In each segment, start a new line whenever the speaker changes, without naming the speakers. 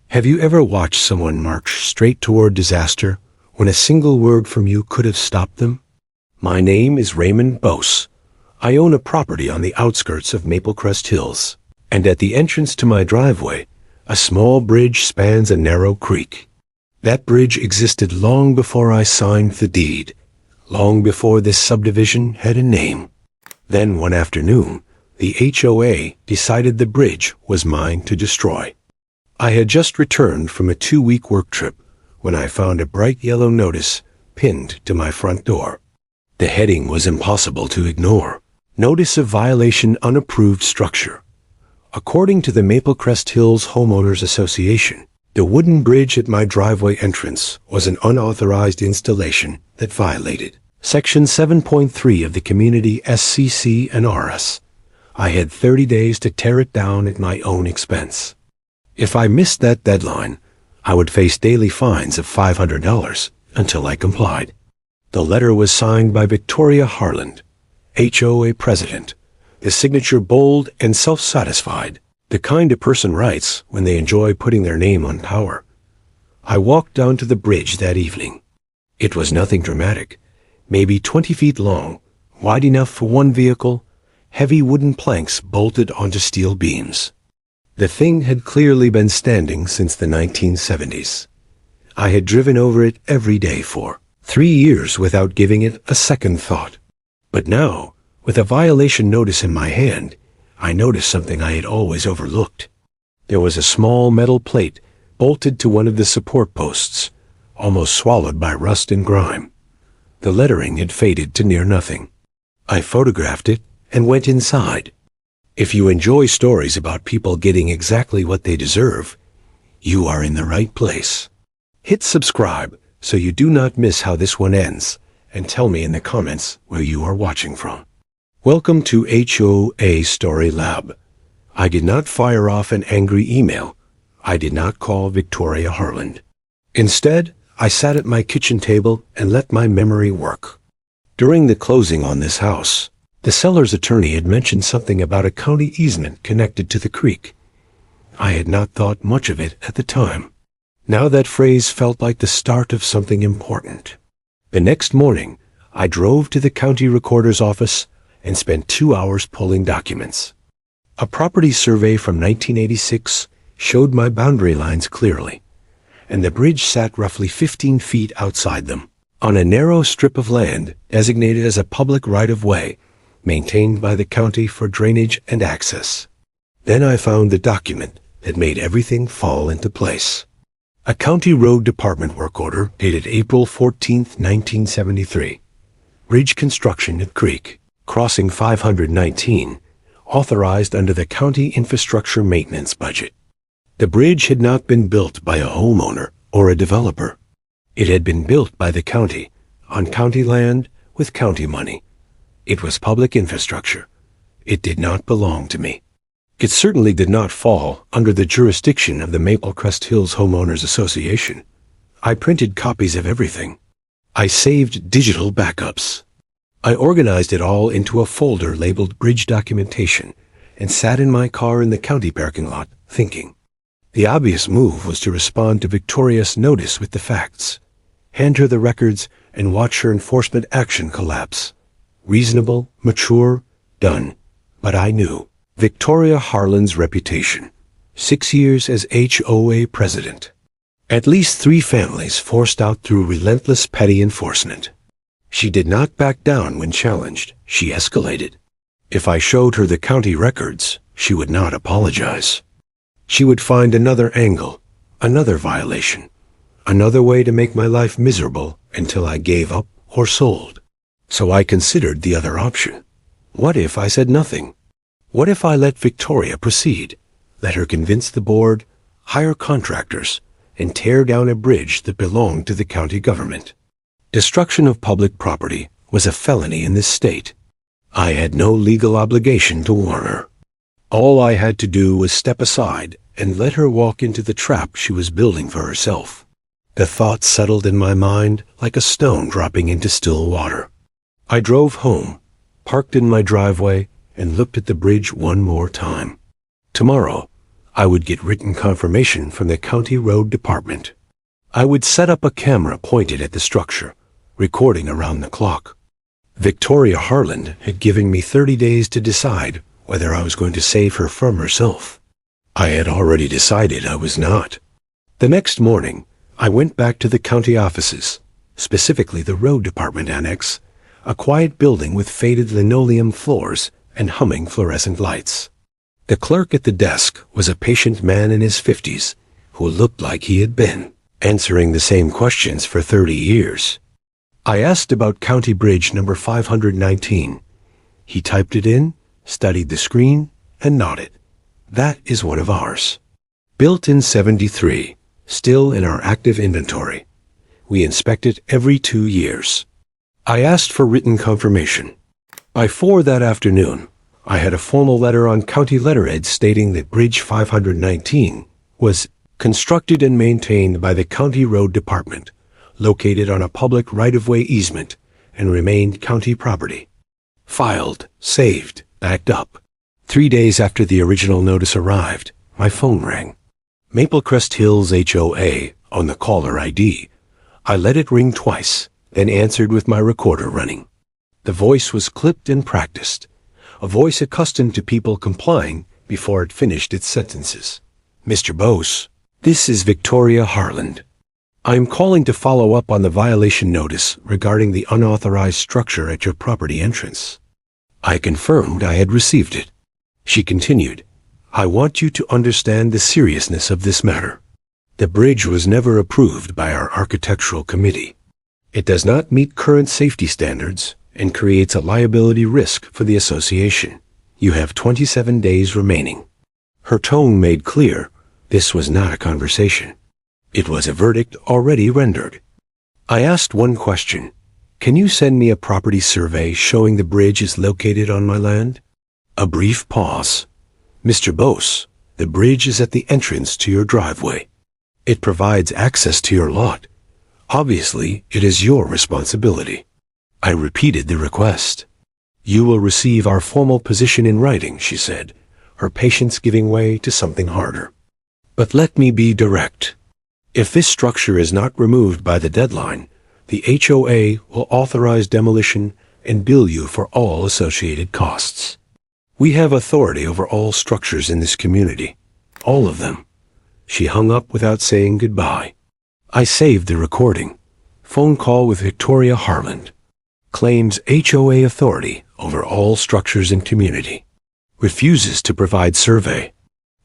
Have you ever watched someone march straight toward disaster when a single word from you could have stopped them? My name is Raymond Bose. I own a property on the outskirts of Maple Crest Hills, and at the entrance to my driveway, a small bridge spans a narrow creek. That bridge existed long before I signed the deed, long before this subdivision had a name. Then one afternoon, the HOA decided the bridge was mine to destroy. I had just returned from a 2-week work trip when I found a bright yellow notice pinned to my front door. The heading was impossible to ignore. Notice of violation unapproved structure. According to the Maple Crest Hills Homeowners Association, the wooden bridge at my driveway entrance was an unauthorized installation that violated Section 7.3 of the Community SCC and RS. I had 30 days to tear it down at my own expense. If I missed that deadline, I would face daily fines of $500 until I complied. The letter was signed by Victoria Harland, HOA president, the signature bold and self-satisfied, the kind a person writes when they enjoy putting their name on power. I walked down to the bridge that evening. It was nothing dramatic, maybe 20 feet long, wide enough for one vehicle, heavy wooden planks bolted onto steel beams. The thing had clearly been standing since the 1970s. I had driven over it every day for 3 years without giving it a second thought. But now, with a violation notice in my hand, I noticed something I had always overlooked. There was a small metal plate bolted to one of the support posts, almost swallowed by rust and grime. The lettering had faded to near nothing. I photographed it and went inside. If you enjoy stories about people getting exactly what they deserve, you are in the right place. Hit subscribe so you do not miss how this one ends, and tell me in the comments where you are watching from. Welcome to HOA Story Lab. I did not fire off an angry email. I did not call Victoria Harland. Instead, I sat at my kitchen table and let my memory work. During the closing on this house, the seller's attorney had mentioned something about a county easement connected to the creek. I had not thought much of it at the time. Now that phrase felt like the start of something important. The next morning, I drove to the county recorder's office and spent 2 hours pulling documents. A property survey from 1986 showed my boundary lines clearly, and the bridge sat roughly 15 feet outside them, on a narrow strip of land designated as a public right-of-way, maintained by the county for drainage and access. Then I found the document that made everything fall into place. A county road department work order dated April 14, 1973. Bridge construction at Creek, crossing 519, authorized under the county infrastructure maintenance budget. The bridge had not been built by a homeowner or a developer. It had been built by the county, on county land with county money. It was public infrastructure. It did not belong to me. It certainly did not fall under the jurisdiction of the Maple Crest Hills Homeowners Association. I printed copies of everything. I saved digital backups. I organized it all into a folder labeled Bridge Documentation and sat in my car in the county parking lot thinking. The obvious move was to respond to Victoria's notice with the facts, hand her the records, and watch her enforcement action collapse. Reasonable, mature, done. But I knew Victoria Harland's reputation. 6 years as HOA president. At least 3 families forced out through relentless petty enforcement. She did not back down when challenged. She escalated. If I showed her the county records, she would not apologize. She would find another angle, another violation, another way to make my life miserable until I gave up or sold. So I considered the other option. What if I said nothing? What if I let Victoria proceed, let her convince the board, hire contractors, and tear down a bridge that belonged to the county government? Destruction of public property was a felony in this state. I had no legal obligation to warn her. All I had to do was step aside and let her walk into the trap she was building for herself. The thought settled in my mind like a stone dropping into still water. I drove home, parked in my driveway, and looked at the bridge one more time. Tomorrow, I would get written confirmation from the county road department. I would set up a camera pointed at the structure, recording around the clock. Victoria Harland had given me 30 days to decide whether I was going to save her from herself. I had already decided I was not. The next morning, I went back to the county offices, specifically the road department annex, a quiet building with faded linoleum floors and humming fluorescent lights. The clerk at the desk was a patient man in his 50s who looked like he had been answering the same questions for 30 years. I asked about County Bridge number 519. He typed it in, studied the screen, and nodded. That is one of ours. Built in 73, still in our active inventory. We inspect it every 2 years. I asked for written confirmation. By 4 that afternoon, I had a formal letter on county letterhead stating that Bridge 519 was constructed and maintained by the county road department, located on a public right-of-way easement, and remained county property. Filed, saved, backed up. 3 days after the original notice arrived, my phone rang. Maplecrest Hills HOA on the caller ID. I let it ring twice, then answered with my recorder running. The voice was clipped and practiced, a voice accustomed to people complying before it finished its sentences. Mr. Bose, this is Victoria Harland. I am calling to follow up on the violation notice regarding the unauthorized structure at your property entrance. I confirmed I had received it. She continued, I want you to understand the seriousness of this matter. The bridge was never approved by our architectural committee. It does not meet current safety standards and creates a liability risk for the association. You have 27 days remaining. Her tone made clear this was not a conversation. It was a verdict already rendered. I asked one question. Can you send me a property survey showing the bridge is located on my land? A brief pause. Mr. Bose, the bridge is at the entrance to your driveway. It provides access to your lot. Obviously, it is your responsibility. I repeated the request. You will receive our formal position in writing, she said, her patience giving way to something harder. But let me be direct. If this structure is not removed by the deadline, the HOA will authorize demolition and bill you for all associated costs. We have authority over all structures in this community. All of them. She hung up without saying goodbye. I saved the recording. Phone call with Victoria Harland. Claims HOA authority over all structures in community. Refuses to provide survey.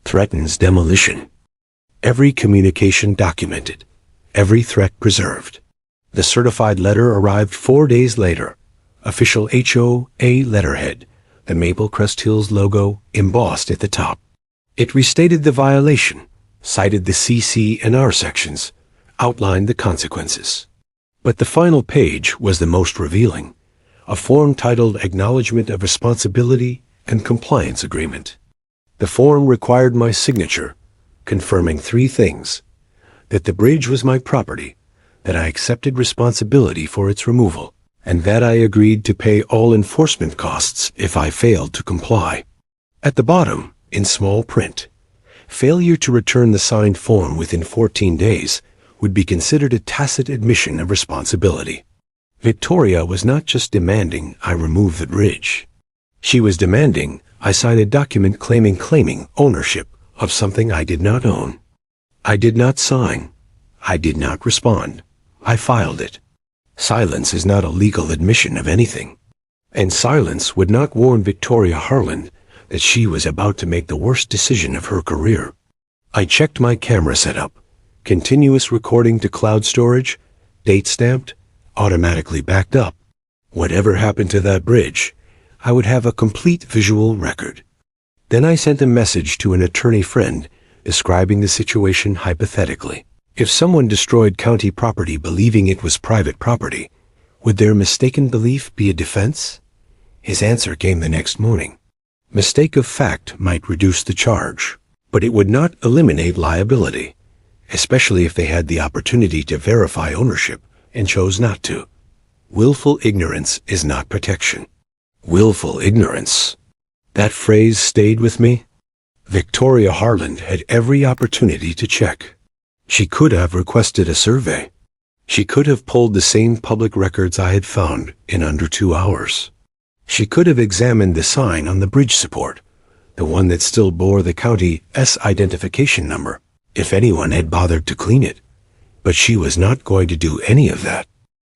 Threatens demolition. Every communication documented. Every threat preserved. The certified letter arrived 4 days later. Official HOA letterhead. The Maplecrest Hills logo embossed at the top. It restated the violation, cited the CC and R sections, outlined the consequences. But the final page was the most revealing, a form titled Acknowledgement of Responsibility and Compliance Agreement. The form required my signature, confirming 3 things: that the bridge was my property, that I accepted responsibility for its removal, and that I agreed to pay all enforcement costs if I failed to comply. At the bottom, in small print, failure to return the signed form within 14 days would be considered a tacit admission of responsibility. Victoria was not just demanding I remove the bridge. She was demanding I sign a document claiming ownership of something I did not own. I did not sign. I did not respond. I filed it. Silence is not a legal admission of anything. And silence would not warn Victoria Harland that she was about to make the worst decision of her career. I checked my camera setup. Continuous recording to cloud storage, date stamped, automatically backed up. Whatever happened to that bridge, I would have a complete visual record. Then I sent a message to an attorney friend describing the situation hypothetically. If someone destroyed county property believing it was private property, would their mistaken belief be a defense? His answer came the next morning. Mistake of fact might reduce the charge, but it would not eliminate liability, especially if they had the opportunity to verify ownership and chose not to. Willful ignorance is not protection. Willful ignorance. That phrase stayed with me. Victoria Harland had every opportunity to check. She could have requested a survey. She could have pulled the same public records I had found in under 2 hours. She could have examined the sign on the bridge support, the one that still bore the county's identification number, if anyone had bothered to clean it. But she was not going to do any of that.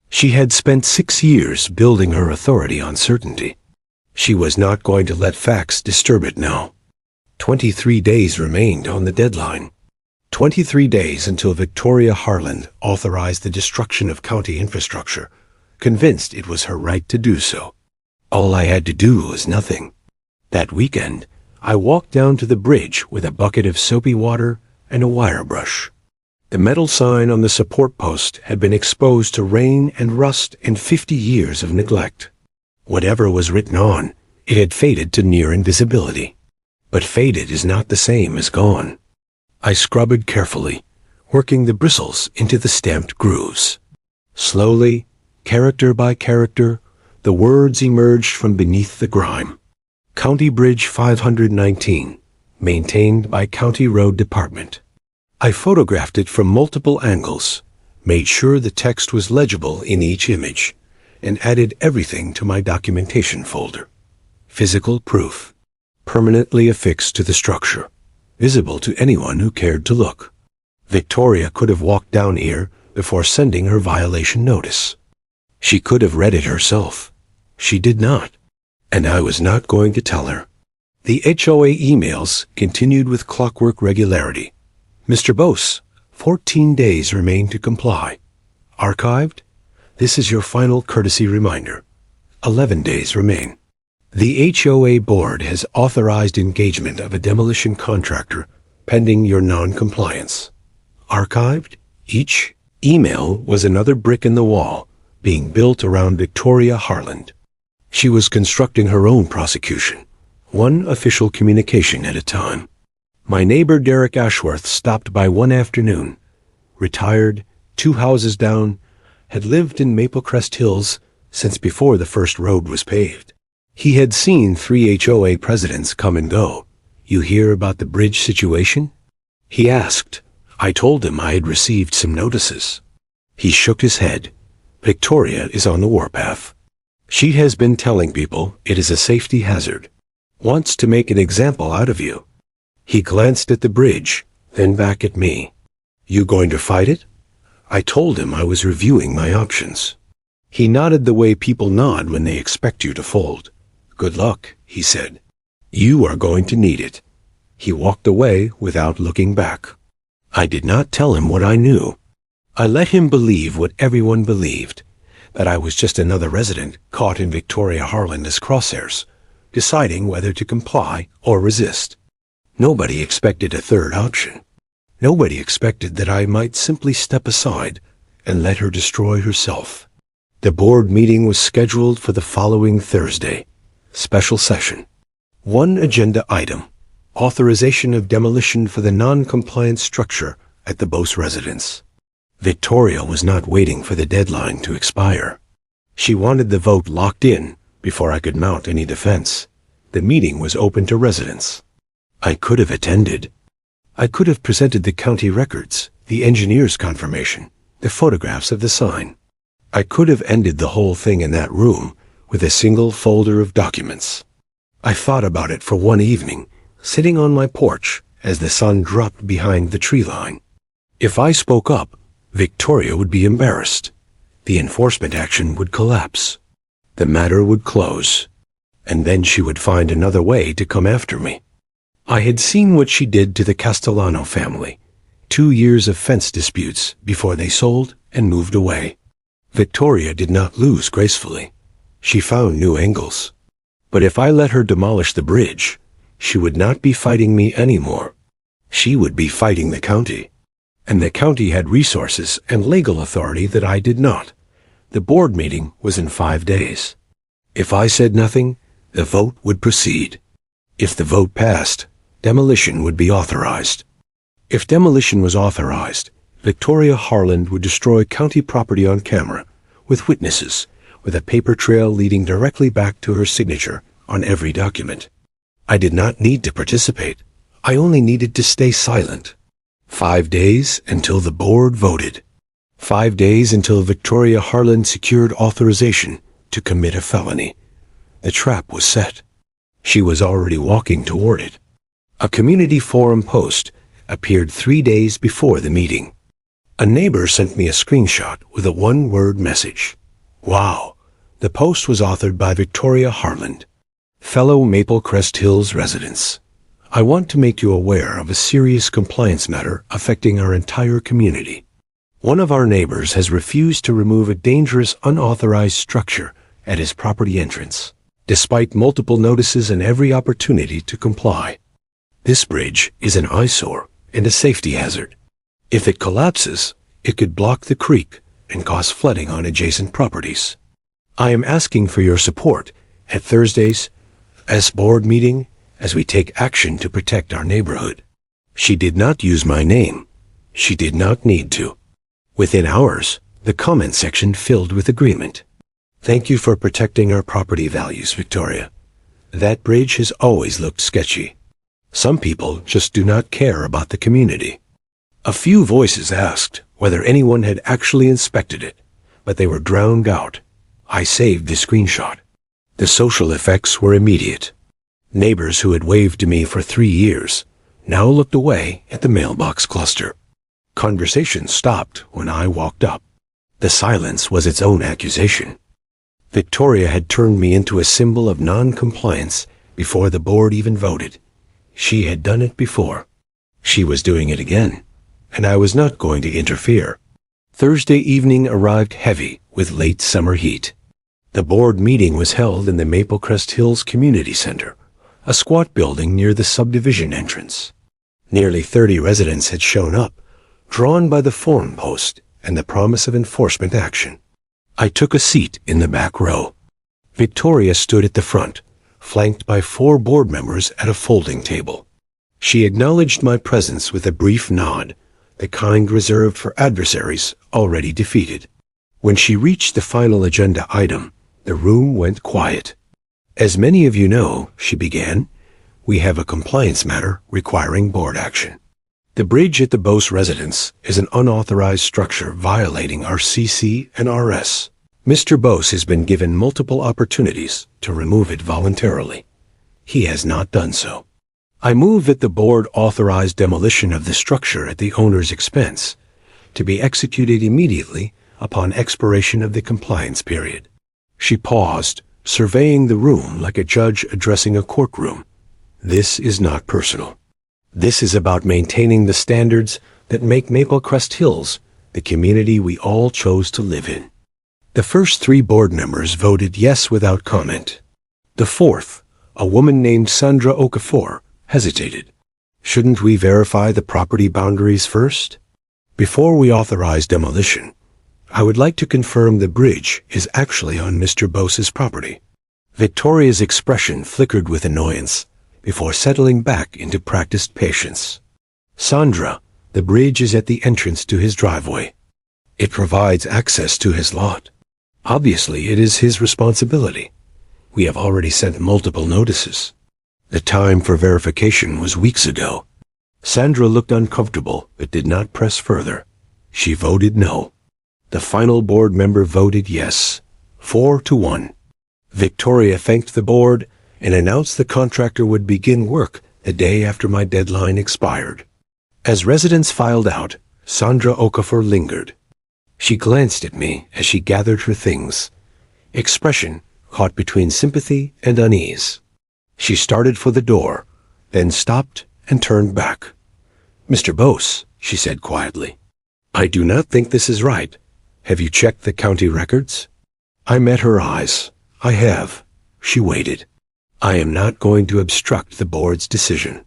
She had spent 6 years building her authority on certainty. She was not going to let facts disturb it now. 23 days remained on the deadline. 23 days until Victoria Harland authorized the destruction of county infrastructure, convinced it was her right to do so. All I had to do was nothing. That weekend, I walked down to the bridge with a bucket of soapy water and a wire brush. The metal sign on the support post had been exposed to rain and rust and 50 years of neglect. Whatever was written on, it had faded to near invisibility. But faded is not the same as gone. I scrubbed carefully, working the bristles into the stamped grooves. Slowly, character by character, the words emerged from beneath the grime. County Bridge 519, maintained by County Road Department. I photographed it from multiple angles, made sure the text was legible in each image, and added everything to my documentation folder. Physical proof, permanently affixed to the structure, visible to anyone who cared to look. Victoria could have walked down here before sending her violation notice. She could have read it herself. She did not, and I was not going to tell her. The HOA emails continued with clockwork regularity. Mr. Bose, 14 days remain to comply. Archived? This is your final courtesy reminder. 11 days remain. The HOA board has authorized engagement of a demolition contractor pending your non-compliance. Archived? Each email was another brick in the wall being built around Victoria Harland. She was constructing her own prosecution, one official communication at a time. My neighbor Derek Ashworth stopped by one afternoon, retired, 2 houses down, had lived in Maple Crest Hills since before the first road was paved. He had seen 3 HOA presidents come and go. You hear about the bridge situation? He asked. I told him I had received some notices. He shook his head. Victoria is on the warpath. She has been telling people it is a safety hazard. Wants to make an example out of you. He glanced at the bridge, then back at me. You going to fight it? I told him I was reviewing my options. He nodded the way people nod when they expect you to fold. Good luck, he said. You are going to need it. He walked away without looking back. I did not tell him what I knew. I let him believe what everyone believed, that I was just another resident caught in Victoria Harland's crosshairs, deciding whether to comply or resist. Nobody expected a third option. Nobody expected that I might simply step aside and let her destroy herself. The board meeting was scheduled for the following Thursday. Special session. One agenda item. Authorization of demolition for the non-compliant structure at the Bose residence. Victoria was not waiting for the deadline to expire. She wanted the vote locked in before I could mount any defense. The meeting was open to residents. I could have attended. I could have presented the county records, the engineer's confirmation, the photographs of the sign. I could have ended the whole thing in that room with a single folder of documents. I thought about it for one evening, sitting on my porch as the sun dropped behind the tree line. If I spoke up, Victoria would be embarrassed. The enforcement action would collapse. The matter would close, and then she would find another way to come after me. I had seen what she did to the Castellano family. 2 years of fence disputes before they sold and moved away. Victoria did not lose gracefully. She found new angles. But if I let her demolish the bridge, she would not be fighting me anymore. She would be fighting the county. And the county had resources and legal authority that I did not. The board meeting was in 5 days. If I said nothing, the vote would proceed. If the vote passed, demolition would be authorized. If demolition was authorized, Victoria Harland would destroy county property on camera, with witnesses, with a paper trail leading directly back to her signature on every document. I did not need to participate. I only needed to stay silent. 5 days until the board voted. 5 days until Victoria Harlan secured authorization to commit a felony. The trap was set. She was already walking toward it. A community forum post appeared 3 days before the meeting. A neighbor sent me a screenshot with a one-word message. Wow! The post was authored by Victoria Harlan, fellow Maple Crest Hills residents. I want to make you aware of a serious compliance matter affecting our entire community. One of our neighbors has refused to remove a dangerous unauthorized structure at his property entrance, despite multiple notices and every opportunity to comply. This bridge is an eyesore and a safety hazard. If it collapses, it could block the creek and cause flooding on adjacent properties. I am asking for your support at Thursday's board meeting as we take action to protect our neighborhood. She did not use my name. She did not need to. Within hours, the comment section filled with agreement. Thank you for protecting our property values, Victoria. That bridge has always looked sketchy. Some people just do not care about the community. A few voices asked whether anyone had actually inspected it, but they were drowned out. I saved the screenshot. The social effects were immediate. Neighbors who had waved to me for 3 years now looked away at the mailbox cluster. Conversation stopped when I walked up. The silence was its own accusation. Victoria had turned me into a symbol of non-compliance before the board even voted. She had done it before. She was doing it again, and I was not going to interfere. Thursday evening arrived heavy with late summer heat. The board meeting was held in the Maple Crest Hills Community Center, a squat building near the subdivision entrance. Nearly 30 residents had shown up, drawn by the forum post and the promise of enforcement action. I took a seat in the back row. Victoria stood at the front, flanked by 4 board members at a folding table. She acknowledged my presence with a brief nod, the kind reserved for adversaries already defeated. When she reached the final agenda item, the room went quiet. As many of you know, she began, we have a compliance matter requiring board action. The bridge at the Bose residence is an unauthorized structure violating our CC and RS. Mr. Bose has been given multiple opportunities to remove it voluntarily. He has not done so. I move that the board authorize demolition of the structure at the owner's expense, to be executed immediately upon expiration of the compliance period. She paused, surveying the room like a judge addressing a courtroom. This is not personal. This is about maintaining the standards that make Maple Crest Hills the community we all chose to live in. The first 3 board members voted yes without comment. The fourth, a woman named Sandra Okafor, hesitated. Shouldn't we verify the property boundaries first? Before we authorize demolition, I would like to confirm the bridge is actually on Mr. Bose's property. Victoria's expression flickered with annoyance before settling back into practiced patience. Sandra, the bridge is at the entrance to his driveway. It provides access to his lot. Obviously, it is his responsibility. We have already sent multiple notices. The time for verification was weeks ago. Sandra looked uncomfortable but did not press further. She voted no. The final board member voted yes, 4-1. Victoria thanked the board and announced the contractor would begin work the day after my deadline expired. As residents filed out, Sandra Okafor lingered. She glanced at me as she gathered her things, expression caught between sympathy and unease. She started for the door, then stopped and turned back. Mr. Bose, she said quietly, I do not think this is right. Have you checked the county records? I met her eyes. I have. She waited. I am not going to obstruct the board's decision.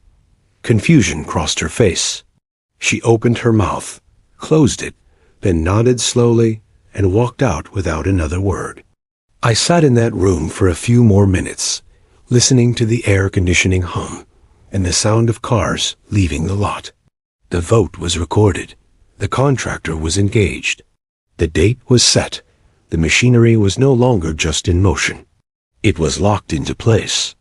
Confusion crossed her face. She opened her mouth, closed it, then nodded slowly and walked out without another word. I sat in that room for a few more minutes, listening to the air conditioning hum and the sound of cars leaving the lot. The vote was recorded. The contractor was engaged. The date was set. The machinery was no longer just in motion. It was locked into place.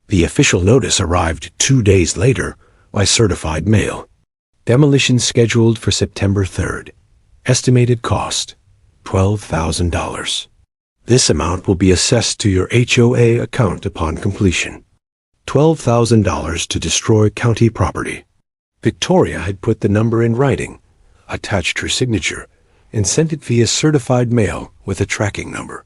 The official notice arrived 2 days later, by certified mail. Demolition scheduled for September 3rd. Estimated cost, $12,000. This amount will be assessed to your HOA account upon completion. $12,000 to destroy county property. Victoria had put the number in writing, attached her signature, and sent it via certified mail with a tracking number.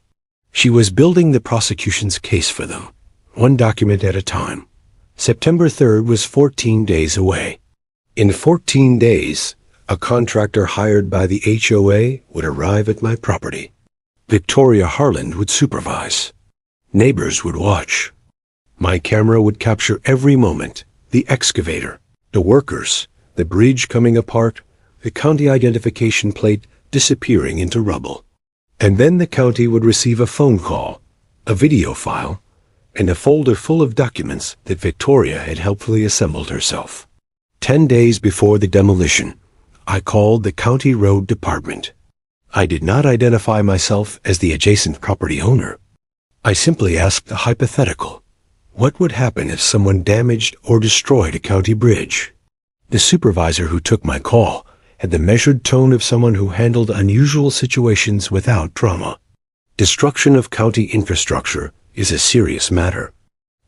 She was building the prosecution's case for them, one document at a time. September 3rd was 14 days away. In 14 days, a contractor hired by the HOA would arrive at my property. Victoria Harland would supervise. Neighbors would watch. My camera would capture every moment, the excavator, the workers, the bridge coming apart, the county identification plate disappearing into rubble. And then the county would receive a phone call, a video file, and a folder full of documents that Victoria had helpfully assembled herself. 10 days before the demolition, I called the county road department. I did not identify myself as the adjacent property owner. I simply asked a hypothetical. What would happen if someone damaged or destroyed a county bridge? The supervisor who took my call had the measured tone of someone who handled unusual situations without drama. Destruction of county infrastructure is a serious matter.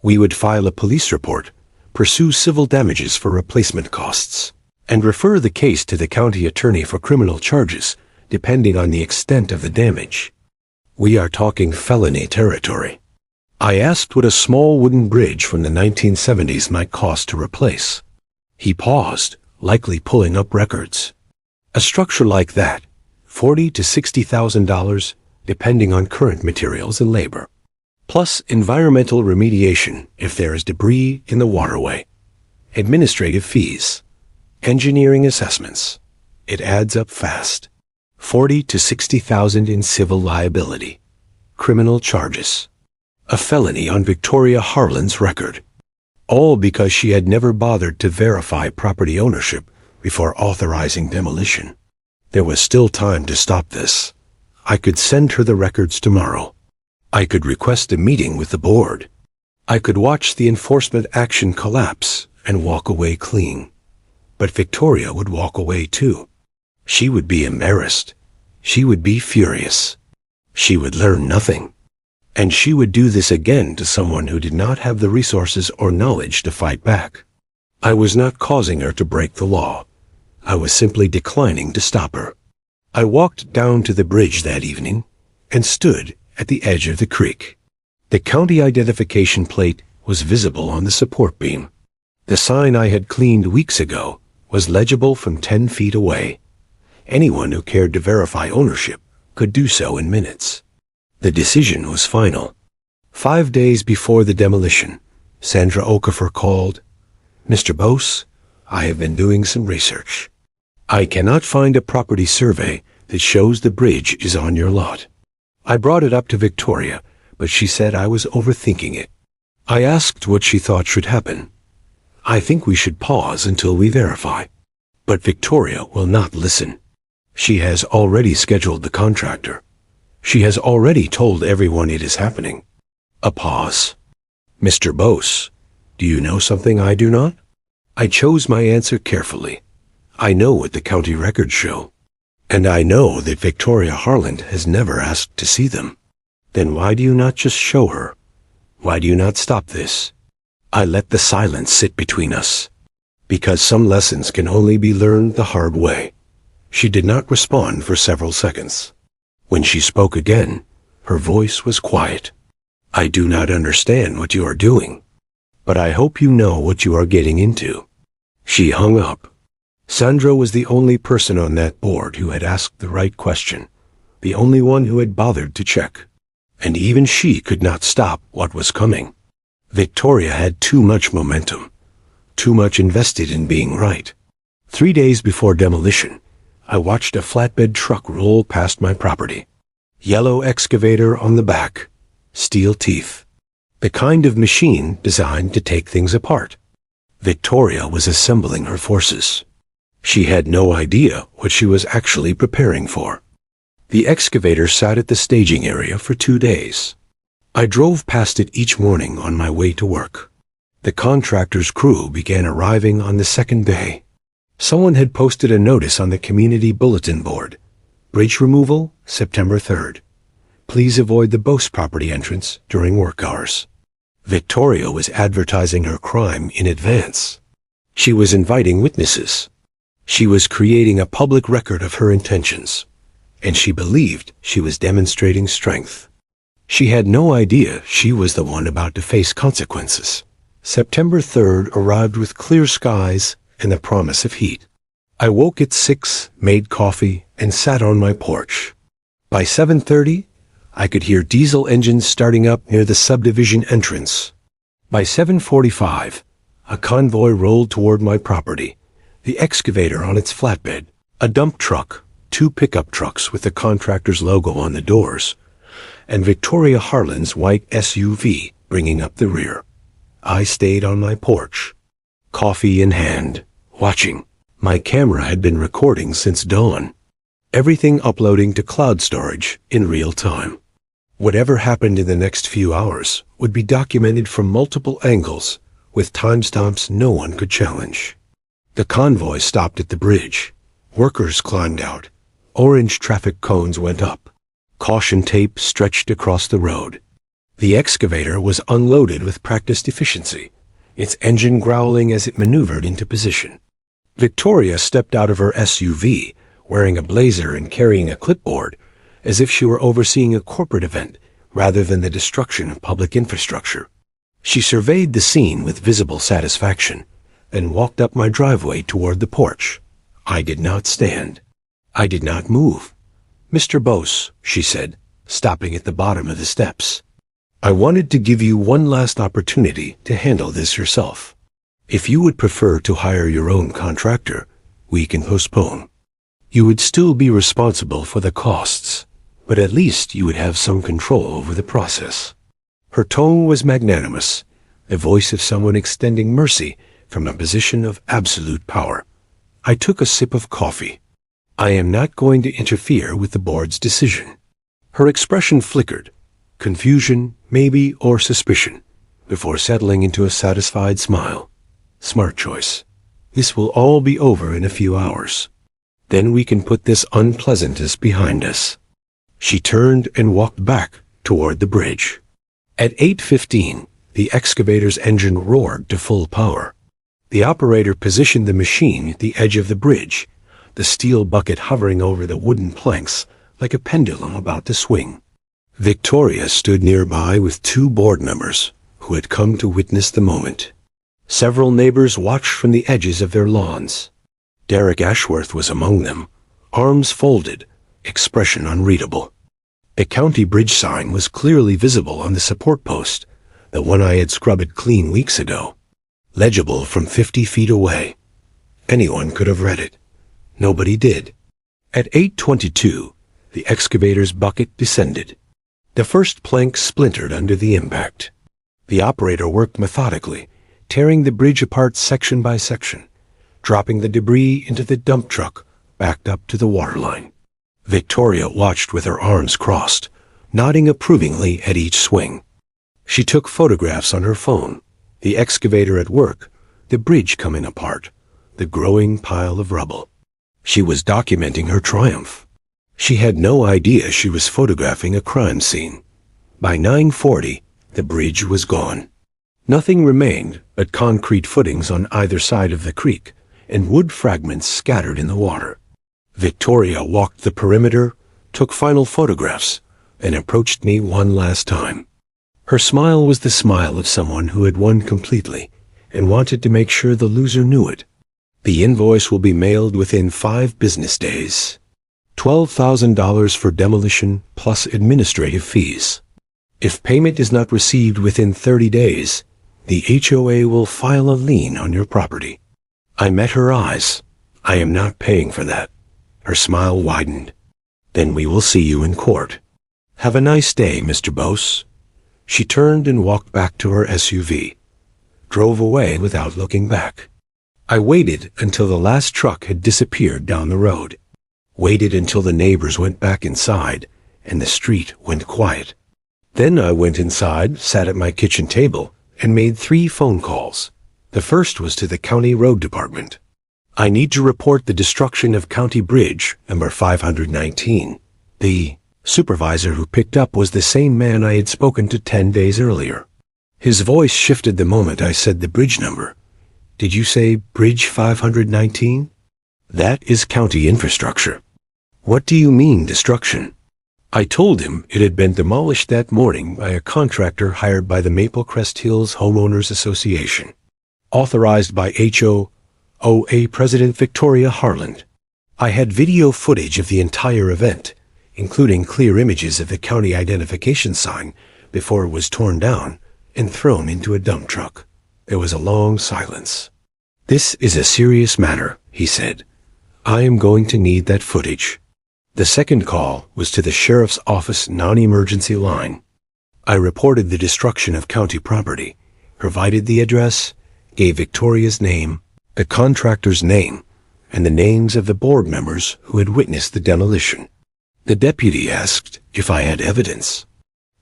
We would file a police report, pursue civil damages for replacement costs, and refer the case to the county attorney for criminal charges, depending on the extent of the damage. We are talking felony territory. I asked what a small wooden bridge from the 1970s might cost to replace. He paused, likely pulling up records. A structure like that, $40,000 to $60,000, depending on current materials and labor. Plus environmental remediation if there is debris in the waterway. Administrative fees. Engineering assessments. It adds up fast. $40,000 to $60,000 in civil liability. Criminal charges. A felony on Victoria Harland's record. All because she had never bothered to verify property ownership before authorizing demolition. There was still time to stop this. I could send her the records tomorrow. I could request a meeting with the board. I could watch the enforcement action collapse and walk away clean. But Victoria would walk away too. She would be embarrassed. She would be furious. She would learn nothing. And she would do this again to someone who did not have the resources or knowledge to fight back. I was not causing her to break the law. I was simply declining to stop her. I walked down to the bridge that evening and stood at the edge of the creek. The county identification plate was visible on the support beam. The sign I had cleaned weeks ago was legible from 10 feet away. Anyone who cared to verify ownership could do so in minutes. The decision was final. 5 days before the demolition, Sandra Okafor called. "Mr. Bose, I have been doing some research. I cannot find a property survey that shows the bridge is on your lot." I brought it up to Victoria, but she said I was overthinking it. I asked what she thought should happen. "I think we should pause until we verify." But Victoria will not listen. She has already scheduled the contractor. She has already told everyone it is happening. A pause. "Mr. Bose, do you know something I do not?" I chose my answer carefully. I know what the county records show. And I know that Victoria Harland has never asked to see them. Then why do you not just show her? Why do you not stop this? I let the silence sit between us. Because some lessons can only be learned the hard way. She did not respond for several seconds. When she spoke again, her voice was quiet. "I do not understand what you are doing, but I hope you know what you are getting into." She hung up. Sandra was the only person on that board who had asked the right question, the only one who had bothered to check. And even she could not stop what was coming. Victoria had too much momentum, too much invested in being right. 3 days before demolition, I watched a flatbed truck roll past my property. Yellow excavator on the back, steel teeth. The kind of machine designed to take things apart. Victoria was assembling her forces. She had no idea what she was actually preparing for. The excavator sat at the staging area for 2 days. I drove past it each morning on my way to work. The contractor's crew began arriving on the second day. Someone had posted a notice on the community bulletin board. Bridge removal, September 3rd. Please avoid the Bose property entrance during work hours. Victoria was advertising her crime in advance. She was inviting witnesses. She was creating a public record of her intentions, and she believed she was demonstrating strength. She had no idea she was the one about to face consequences. September 3rd arrived with clear skies and the promise of heat. I woke at 6, made coffee, and sat on my porch. By 7:30, I could hear diesel engines starting up near the subdivision entrance. By 7:45, a convoy rolled toward my property, the excavator on its flatbed, a dump truck, 2 pickup trucks with the contractor's logo on the doors, and Victoria Harlan's white SUV bringing up the rear. I stayed on my porch, coffee in hand, watching. My camera had been recording since dawn, everything uploading to cloud storage in real time. Whatever happened in the next few hours would be documented from multiple angles with timestamps no one could challenge. The convoy stopped at the bridge. Workers climbed out. Orange traffic cones went up. Caution tape stretched across the road. The excavator was unloaded with practiced efficiency, its engine growling as it maneuvered into position. Victoria stepped out of her SUV, wearing a blazer and carrying a clipboard, as if she were overseeing a corporate event rather than the destruction of public infrastructure. She surveyed the scene with visible satisfaction, then walked up my driveway toward the porch. I did not stand. I did not move. "Mr. Bose," she said, stopping at the bottom of the steps. "I wanted to give you one last opportunity to handle this yourself. If you would prefer to hire your own contractor, we can postpone. You would still be responsible for the costs, but at least you would have some control over the process." Her tone was magnanimous, the voice of someone extending mercy from a position of absolute power. I took a sip of coffee. I am not going to interfere with the board's decision. Her expression flickered, confusion, maybe, or suspicion, before settling into a satisfied smile. Smart choice. This will all be over in a few hours. Then we can put this unpleasantness behind us. She turned and walked back toward the bridge. At 8:15, the excavator's engine roared to full power. The operator positioned the machine at the edge of the bridge, the steel bucket hovering over the wooden planks like a pendulum about to swing. Victoria stood nearby with 2 board members who had come to witness the moment. Several neighbors watched from the edges of their lawns. Derek Ashworth was among them, arms folded, expression unreadable. A county bridge sign was clearly visible on the support post, the one I had scrubbed clean weeks ago, legible from 50 feet away. Anyone could have read it. Nobody did. At 8:22, the excavator's bucket descended. The first plank splintered under the impact. The operator worked methodically, tearing the bridge apart section by section, dropping the debris into the dump truck backed up to the waterline. Victoria watched with her arms crossed, nodding approvingly at each swing. She took photographs on her phone, the excavator at work, the bridge coming apart, the growing pile of rubble. She was documenting her triumph. She had no idea she was photographing a crime scene. By 9:40, the bridge was gone. Nothing remained but concrete footings on either side of the creek and wood fragments scattered in the water. Victoria walked the perimeter, took final photographs, and approached me one last time. Her smile was the smile of someone who had won completely and wanted to make sure the loser knew it. The invoice will be mailed within 5 business days. $12,000 for demolition plus administrative fees. If payment is not received within 30 days, the HOA will file a lien on your property. I met her eyes. I am not paying for that. Her smile widened. Then we will see you in court. Have a nice day, Mr. Bose. She turned and walked back to her SUV, drove away without looking back. I waited until the last truck had disappeared down the road, waited until the neighbors went back inside and the street went quiet. Then I went inside, sat at my kitchen table, and made 3 phone calls. The first was to the county road department. I need to report the destruction of County Bridge, number 519. The supervisor who picked up was the same man I had spoken to 10 days earlier. His voice shifted the moment I said the bridge number. Did you say Bridge 519? That is county infrastructure. What do you mean, destruction? I told him it had been demolished that morning by a contractor hired by the Maple Crest Hills Homeowners Association, authorized by HOA President Victoria Harland. I had video footage of the entire event, including clear images of the county identification sign before it was torn down and thrown into a dump truck. There was a long silence. This is a serious matter, he said. I am going to need that footage. The second call was to the sheriff's office non-emergency line. I reported the destruction of county property, provided the address, gave Victoria's name, the contractor's name, and the names of the board members who had witnessed the demolition. The deputy asked if I had evidence.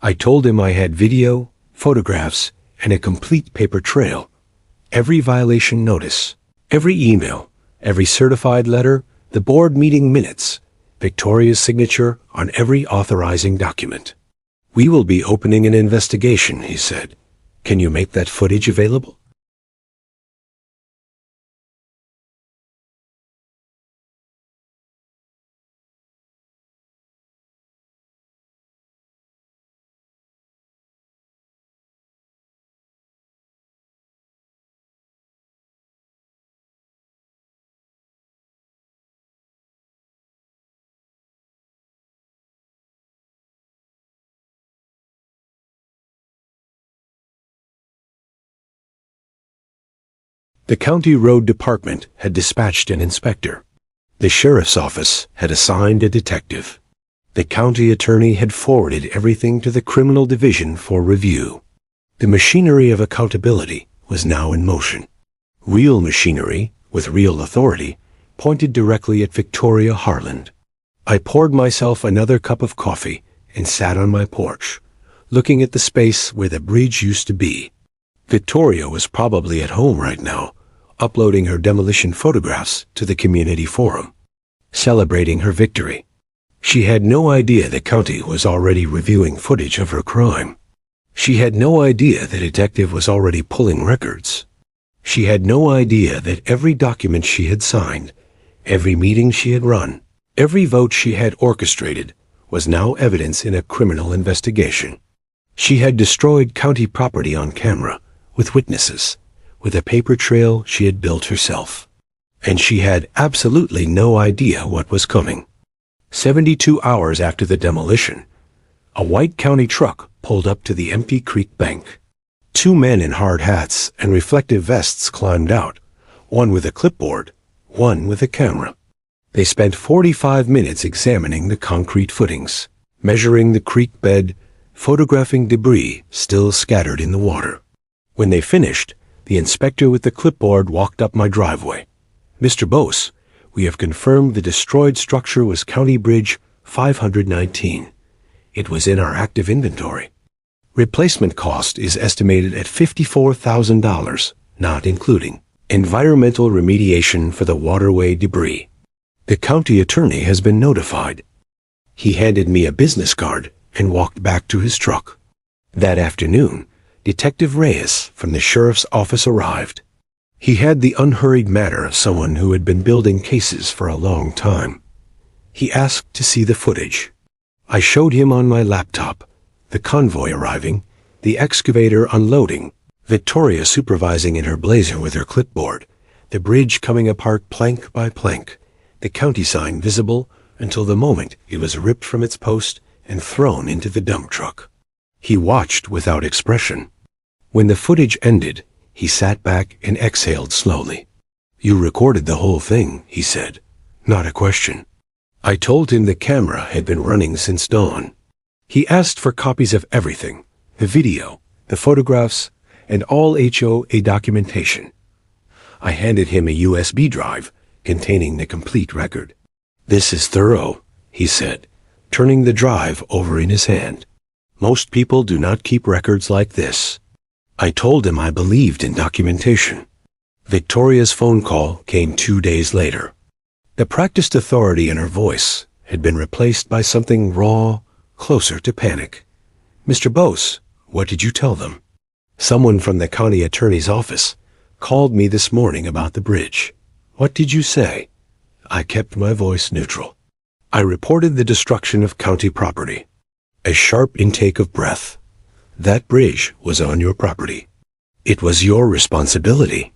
I told him I had video, photographs, and a complete paper trail. Every violation notice, every email, every certified letter, the board meeting minutes, Victoria's signature on every authorizing document. We will be opening an investigation, he said. Can you make that footage available? The county road department had dispatched an inspector. The sheriff's office had assigned a detective. The county attorney had forwarded everything to the criminal division for review. The machinery of accountability was now in motion. Real machinery, with real authority, pointed directly at Victoria Harland. I poured myself another cup of coffee and sat on my porch, looking at the space where the bridge used to be. Victoria was probably at home right now, uploading her demolition photographs to the community forum, celebrating her victory. She had no idea the county was already reviewing footage of her crime. She had no idea the detective was already pulling records. She had no idea that every document she had signed, every meeting she had run, every vote she had orchestrated was now evidence in a criminal investigation. She had destroyed county property on camera, with witnesses, with a paper trail she had built herself. And she had absolutely no idea what was coming. 72 hours after the demolition, a white county truck pulled up to the empty creek bank. 2 men in hard hats and reflective vests climbed out, one with a clipboard, one with a camera. They spent 45 minutes examining the concrete footings, measuring the creek bed, photographing debris still scattered in the water. When they finished, the inspector with the clipboard walked up my driveway. Mr. Bose, we have confirmed the destroyed structure was County Bridge 519. It was in our active inventory. Replacement cost is estimated at $54,000, not including environmental remediation for the waterway debris. The county attorney has been notified. He handed me a business card and walked back to his truck. That afternoon, Detective Reyes from the sheriff's office arrived. He had the unhurried manner of someone who had been building cases for a long time. He asked to see the footage. I showed him on my laptop, the convoy arriving, the excavator unloading, Victoria supervising in her blazer with her clipboard, the bridge coming apart plank by plank, the county sign visible until the moment it was ripped from its post and thrown into the dump truck. He watched without expression. When the footage ended, he sat back and exhaled slowly. You recorded the whole thing, he said. Not a question. I told him the camera had been running since dawn. He asked for copies of everything, the video, the photographs, and all HOA documentation. I handed him a USB drive containing the complete record. This is thorough, he said, turning the drive over in his hand. Most people do not keep records like this. I told him I believed in documentation. Victoria's phone call came 2 days later. The practiced authority in her voice had been replaced by something raw, closer to panic. "Mr. Bose, what did you tell them?" "Someone from the county attorney's office called me this morning about the bridge." "What did you say?" I kept my voice neutral. I reported the destruction of county property. A sharp intake of breath. "That bridge was on your property. It was your responsibility."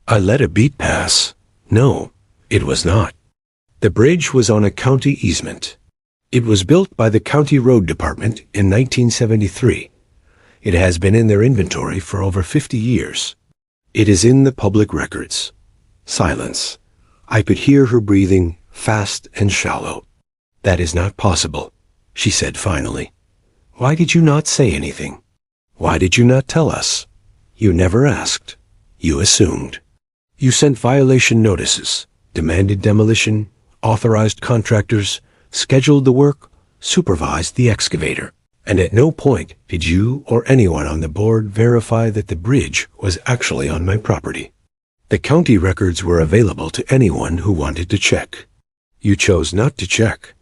I let a beat pass. "No, it was not. The bridge was on a county easement. It was built by the county road department in 1973. It has been in their inventory for over 50 years. It is in the public records." Silence. I could hear her breathing, fast and shallow. "That is not possible," she said finally. "Why did you not say anything? Why did you not tell us? You never asked. You assumed. You sent violation notices, demanded demolition, authorized contractors, scheduled the work, supervised the excavator. And at no point did you or anyone on the board verify that the bridge was actually on my property. The county records were available to anyone who wanted to check. You chose not to check."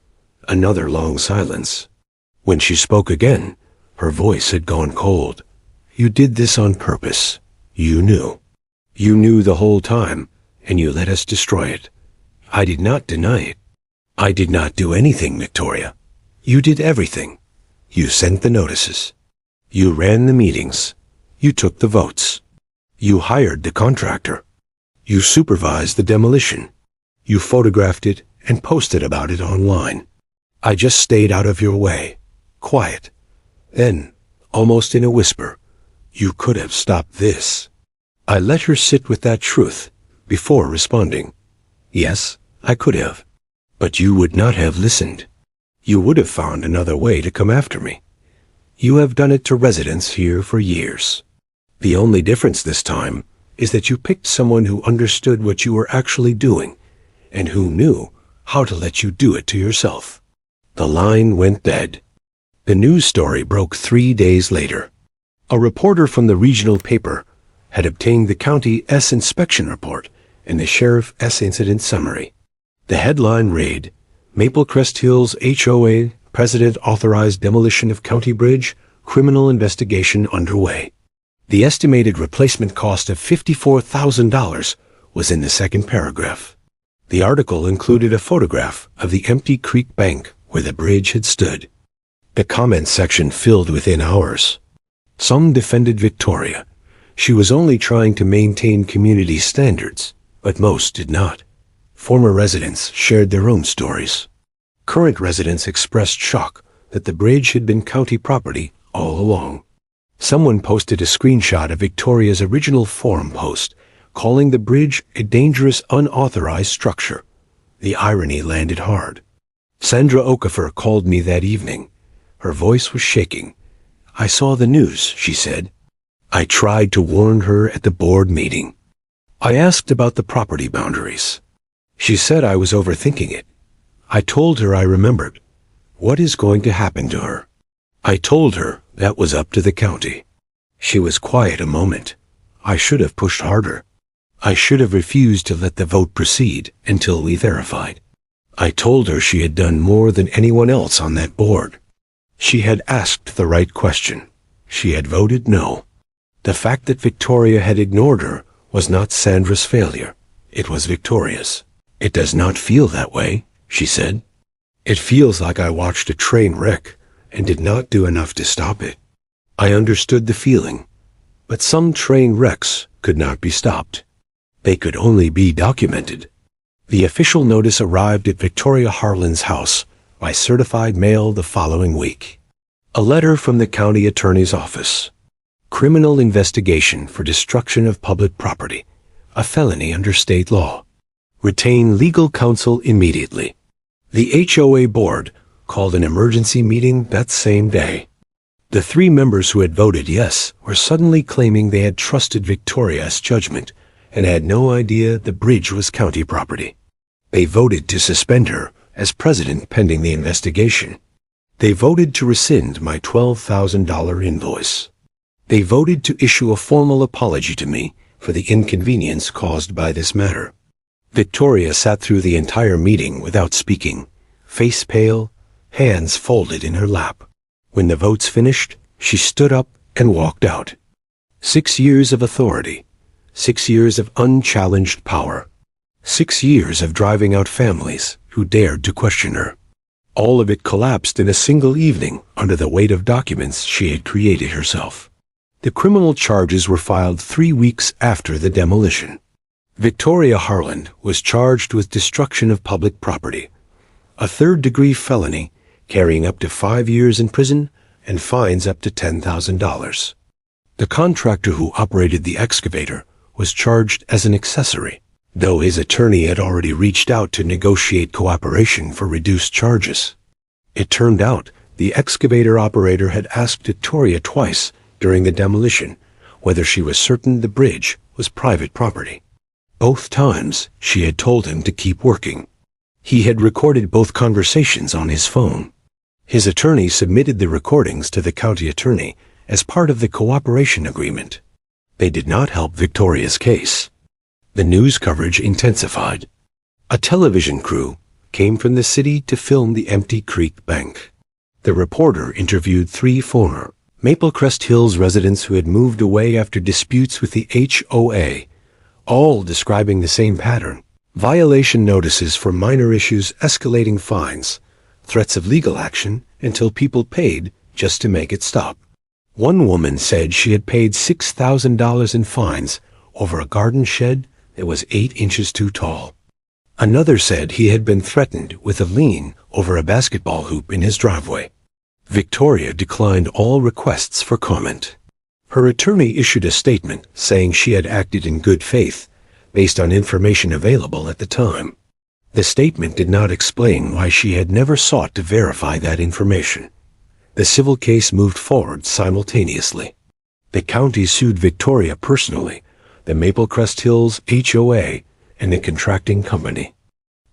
Another long silence. When she spoke again, her voice had gone cold. "You did this on purpose. You knew. You knew the whole time, and you let us destroy it. I did not deny it. I did not do anything, Victoria. You did everything. You sent the notices. You ran the meetings. You took the votes. You hired the contractor. You supervised the demolition. You photographed it and posted about it online. I just stayed out of your way, quiet. Then, almost in a whisper, you could have stopped this." I let her sit with that truth before responding. "Yes, I could have. But you would not have listened. You would have found another way to come after me. You have done it to residents here for years. The only difference this time is that you picked someone who understood what you were actually doing and who knew how to let you do it to yourself." The line went dead. The news story broke 3 days later. A reporter from the regional paper had obtained the County S inspection report and the Sheriff S incident summary. The headline read, "Maple Crest Hills HOA President authorized demolition of county bridge, criminal investigation underway." The estimated replacement cost of $54,000 was in the second paragraph. The article included a photograph of the empty creek bank where the bridge had stood. The comments section filled within hours. Some defended Victoria. She was only trying to maintain community standards, but most did not. Former residents shared their own stories. Current residents expressed shock that the bridge had been county property all along. Someone posted a screenshot of Victoria's original forum post, calling the bridge a dangerous, unauthorized structure. The irony landed hard. Sandra Okafor called me that evening. Her voice was shaking. "I saw the news," she said. I tried to warn her at the board meeting. I asked about the property boundaries. She said I was overthinking it. I told her I remembered. What is going to happen to her? I told her that was up to the county. She was quiet a moment. I should have pushed harder. I should have refused to let the vote proceed until we verified. I told her she had done more than anyone else on that board. She had asked the right question. She had voted no. The fact that Victoria had ignored her was not Sandra's failure. It was Victoria's. "It does not feel that way," she said. "It feels like I watched a train wreck and did not do enough to stop it." I understood the feeling, but some train wrecks could not be stopped. They could only be documented. The official notice arrived at Victoria Harlan's house by certified mail the following week. A letter from the county attorney's office. Criminal investigation for destruction of public property, a felony under state law. Retain legal counsel immediately. The HOA board called an emergency meeting that same day. The 3 members who had voted yes were suddenly claiming they had trusted Victoria's judgment and had no idea the bridge was county property. They voted to suspend her as president pending the investigation. They voted to rescind my $12,000 invoice. They voted to issue a formal apology to me for the inconvenience caused by this matter. Victoria sat through the entire meeting without speaking, face pale, hands folded in her lap. When the votes finished, she stood up and walked out. 6 years of authority, 6 years of unchallenged power, 6 years of driving out families who dared to question her. All of it collapsed in a single evening under the weight of documents she had created herself. The criminal charges were filed 3 weeks after the demolition. Victoria Harland was charged with destruction of public property, a third-degree felony carrying up to 5 years in prison and fines up to $10,000. The contractor who operated the excavator was charged as an accessory, though his attorney had already reached out to negotiate cooperation for reduced charges. It turned out the excavator operator had asked Victoria twice during the demolition whether she was certain the bridge was private property. Both times she had told him to keep working. He had recorded both conversations on his phone. His attorney submitted the recordings to the county attorney as part of the cooperation agreement. They did not help Victoria's case. The news coverage intensified. A television crew came from the city to film the empty Creek Bank. The reporter interviewed 3 former Maple Crest Hills residents who had moved away after disputes with the HOA, all describing the same pattern: violation notices for minor issues, escalating fines, threats of legal action until people paid just to make it stop. One woman said she had paid $6,000 in fines over a garden shed that was 8 inches too tall. Another said he had been threatened with a lien over a basketball hoop in his driveway. Victoria declined all requests for comment. Her attorney issued a statement saying she had acted in good faith based on information available at the time. The statement did not explain why she had never sought to verify that information. The civil case moved forward simultaneously. The county sued Victoria personally, the Maple Crest Hills HOA, and the contracting company.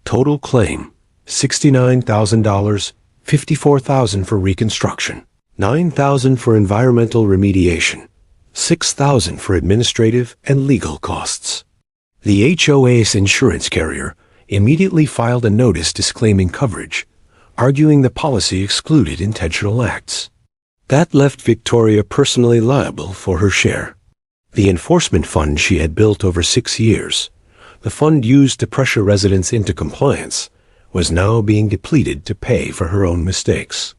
Total claim: $69,000, $54,000 for reconstruction, $9,000 for environmental remediation, $6,000 for administrative and legal costs. The HOA's insurance carrier immediately filed a notice disclaiming coverage, arguing the policy excluded intentional acts. That left Victoria personally liable for her share. The enforcement fund she had built over 6 years, the fund used to pressure residents into compliance, was now being depleted to pay for her own mistakes.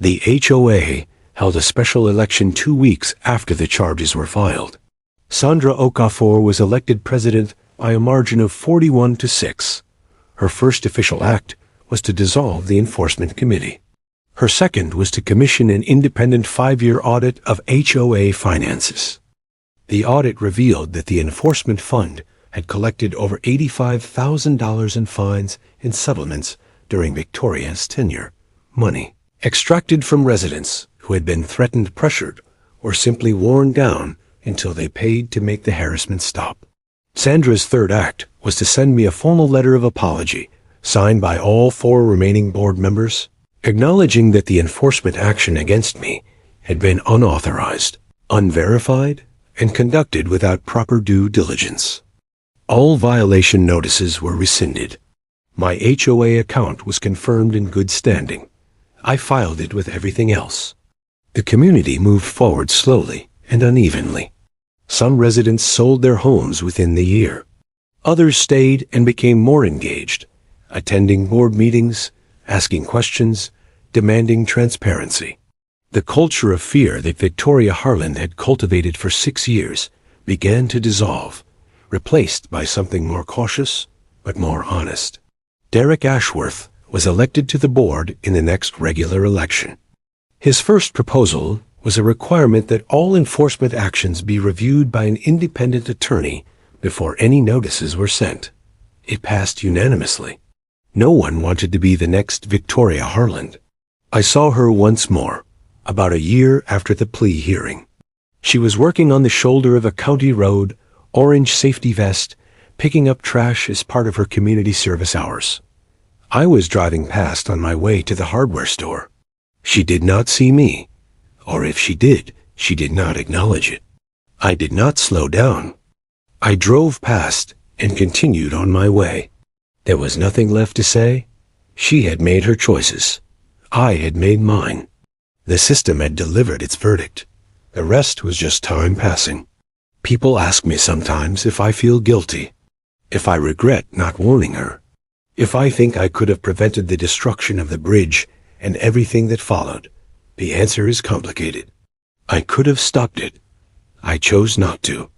The HOA held a special election 2 weeks after the charges were filed. Sandra Okafor was elected president by a margin of 41-6. Her first official act was to dissolve the enforcement committee. Her second was to commission an independent 5-year audit of HOA finances. The audit revealed that the enforcement fund had collected over $85,000 in fines and settlements during Victoria's tenure, money extracted from residents who had been threatened, pressured, or simply worn down until they paid to make the harassment stop. Sandra's third act was to send me a formal letter of apology, signed by all 4 remaining board members, acknowledging that the enforcement action against me had been unauthorized, unverified, and conducted without proper due diligence. All violation notices were rescinded. My HOA account was confirmed in good standing. I filed it with everything else. The community moved forward slowly and unevenly. Some residents sold their homes within the year. Others stayed and became more engaged, attending board meetings, asking questions, demanding transparency. The culture of fear that Victoria Harland had cultivated for 6 years began to dissolve, replaced by something more cautious but more honest. Derek Ashworth was elected to the board in the next regular election. His first proposal was a requirement that all enforcement actions be reviewed by an independent attorney before any notices were sent. It passed unanimously. No one wanted to be the next Victoria Harland. I saw her once more, about a year after the plea hearing. She was working on the shoulder of a county road, orange safety vest, picking up trash as part of her community service hours. I was driving past on my way to the hardware store. She did not see me, or if she did, She did not acknowledge it. I did not slow down. I drove past and continued on my way. There was nothing left to say. She had made her choices. I had made mine. The system had delivered its verdict. The rest was just time passing. People ask me sometimes if I feel guilty, if I regret not warning her, if I think I could have prevented the destruction of the bridge and everything that followed. The answer is complicated. I could have stopped it. I chose not to.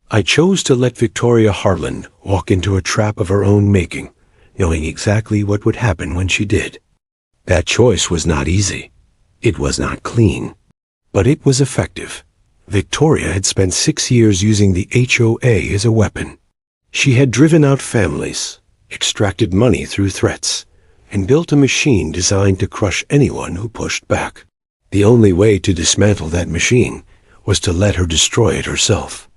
I chose to let Victoria Harland walk into a trap of her own making, knowing exactly what would happen when she did. That choice was not easy. It was not clean. But it was effective. Victoria had spent 6 years using the HOA as a weapon. She had driven out families, extracted money through threats, and built a machine designed to crush anyone who pushed back. The only way to dismantle that machine was to let her destroy it herself.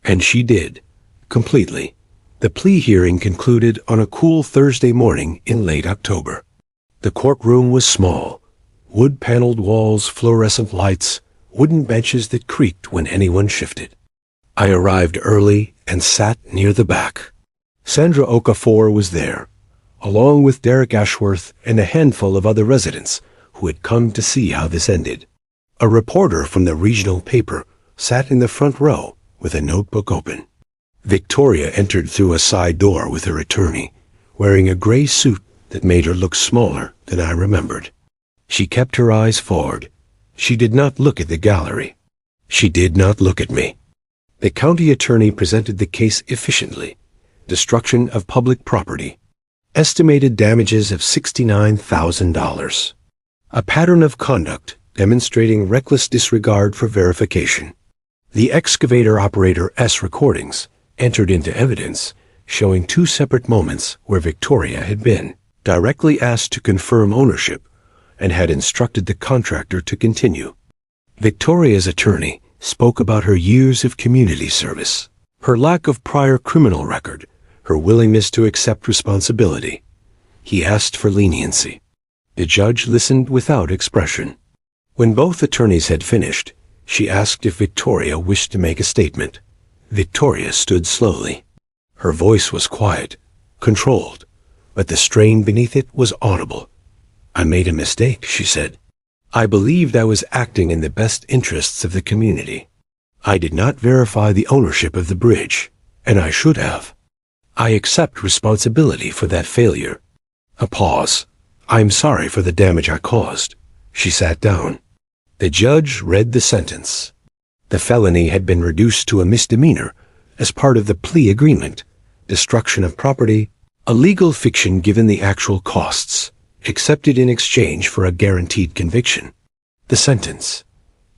And she did, completely. The plea hearing concluded on a cool Thursday morning in late October. The courtroom was small. Wood-paneled walls, fluorescent lights, wooden benches that creaked when anyone shifted. I arrived early and sat near the back. Sandra Okafor was there, along with Derek Ashworth and a handful of other residents who had come to see how this ended. A reporter from the regional paper sat in the front row with a notebook open. Victoria entered through a side door with her attorney, wearing a gray suit that made her look smaller than I remembered. She kept her eyes forward. She did not look at the gallery. She did not look at me. The county attorney presented the case efficiently. Destruction of public property. Estimated damages of $69,000. A pattern of conduct demonstrating reckless disregard for verification. The excavator operator S recordings entered into evidence, showing 2 separate moments where Victoria had been directly asked to confirm ownership and had instructed the contractor to continue. Victoria's attorney spoke about her years of community service, her lack of prior criminal record, her willingness to accept responsibility. He asked for leniency. The judge listened without expression. When both attorneys had finished, she asked if Victoria wished to make a statement. Victoria stood slowly. Her voice was quiet, controlled, but the strain beneath it was audible. I made a mistake, she said. I believed I was acting in the best interests of the community. I did not verify the ownership of the bridge, and I should have. I accept responsibility for that failure. A pause. I'm sorry for the damage I caused. She sat down. The judge read the sentence. The felony had been reduced to a misdemeanor as part of the plea agreement. Destruction of property, a legal fiction given the actual costs, accepted in exchange for a guaranteed conviction. The sentence: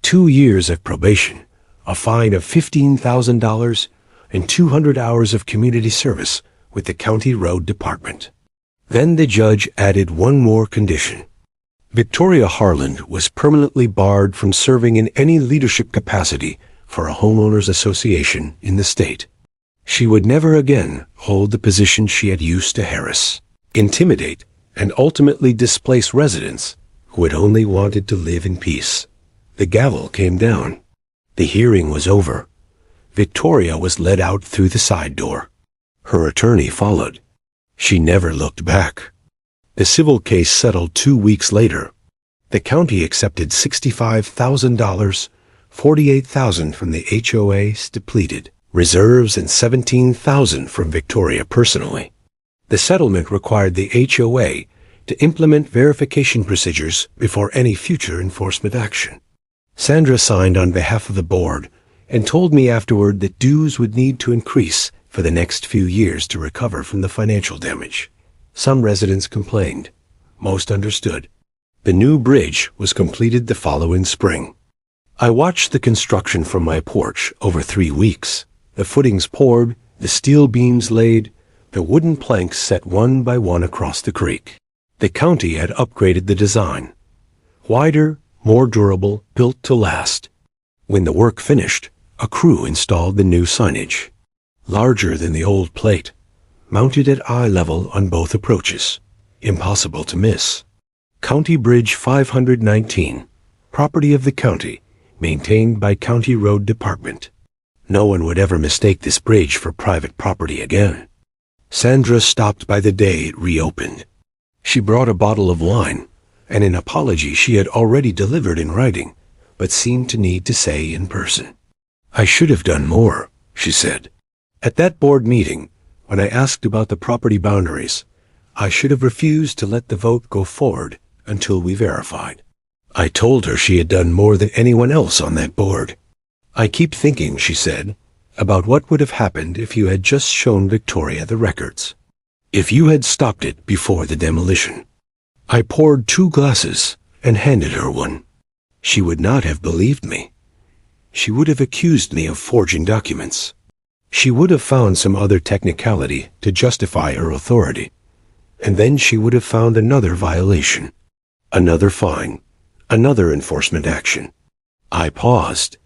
2 years of probation, a fine of $15,000, and 200 hours of community service with the county road department. Then the judge added one more condition. Victoria Harland was permanently barred from serving in any leadership capacity for a homeowners association in the state. She would never again hold the position she had used to harass, intimidate, and ultimately displace residents who had only wanted to live in peace. The gavel came down. The hearing was over. Victoria was led out through the side door. Her attorney followed. She never looked back. The civil case settled 2 weeks later. The county accepted $65,000, $48,000 from the HOA's depleted reserves, and $17,000 from Victoria personally. The settlement required the HOA to implement verification procedures before any future enforcement action. Sandra signed on behalf of the board and told me afterward that dues would need to increase for the next few years to recover from the financial damage. Some residents complained. Most understood. The new bridge was completed the following spring. I watched the construction from my porch over 3 weeks. The footings poured, the steel beams laid, the wooden planks set one by one across the creek. The county had upgraded the design. Wider, more durable, built to last. When the work finished, a crew installed the new signage. Larger than the old plate, mounted at eye level on both approaches. Impossible to miss. County Bridge 519, property of the county, maintained by County Road Department. No one would ever mistake this bridge for private property again. Sandra stopped by the day it reopened. She brought a bottle of wine and an apology she had already delivered in writing, but seemed to need to say in person. "I should have done more," she said. "At that board meeting, when I asked about the property boundaries, I should have refused to let the vote go forward until we verified. I told her she had done more than anyone else on that board. I keep thinking," she said, "about what would have happened if you had just shown Victoria the records. If you had stopped it before the demolition." I poured 2 glasses and handed her one. She would not have believed me. She would have accused me of forging documents. She would have found some other technicality to justify her authority. And then she would have found another violation, another fine, another enforcement action. I paused.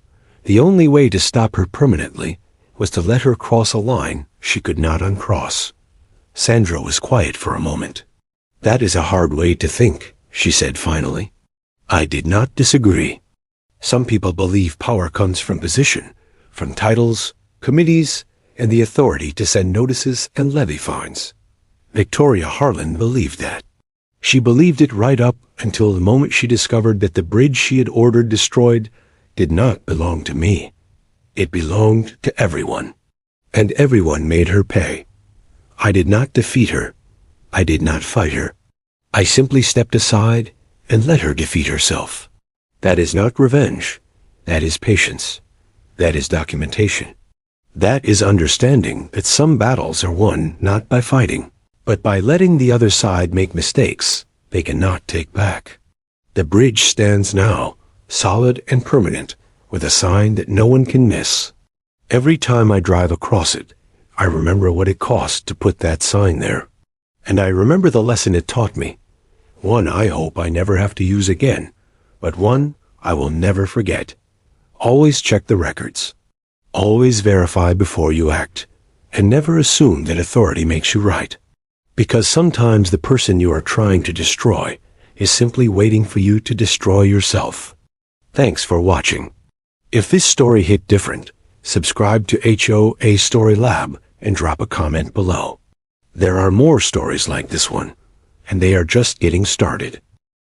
The only way to stop her permanently was to let her cross a line she could not uncross. Sandra was quiet for a moment. "That is a hard way to think," she said finally. I did not disagree. Some people believe power comes from position, from titles, committees, and the authority to send notices and levy fines. Victoria Harlan believed that. She believed it right up until the moment she discovered that the bridge she had ordered destroyed did not belong to me. It belonged to everyone, and everyone made her pay. I did not defeat her. I did not fight her. I simply stepped aside and let her defeat herself. That is not revenge. That is patience. That is documentation. That is understanding that some battles are won not by fighting, but by letting the other side make mistakes they cannot take back. The bridge stands now, solid and permanent, with a sign that no one can miss. Every time I drive across it, I remember what it cost to put that sign there. And I remember the lesson it taught me. One I hope I never have to use again, but one I will never forget. Always check the records. Always verify before you act, and never assume that authority makes you right. Because sometimes the person you are trying to destroy is simply waiting for you to destroy yourself. Thanks for watching. If this story hit different, subscribe to HOA Story Lab and drop a comment below. There are more stories like this one, and they are just getting started.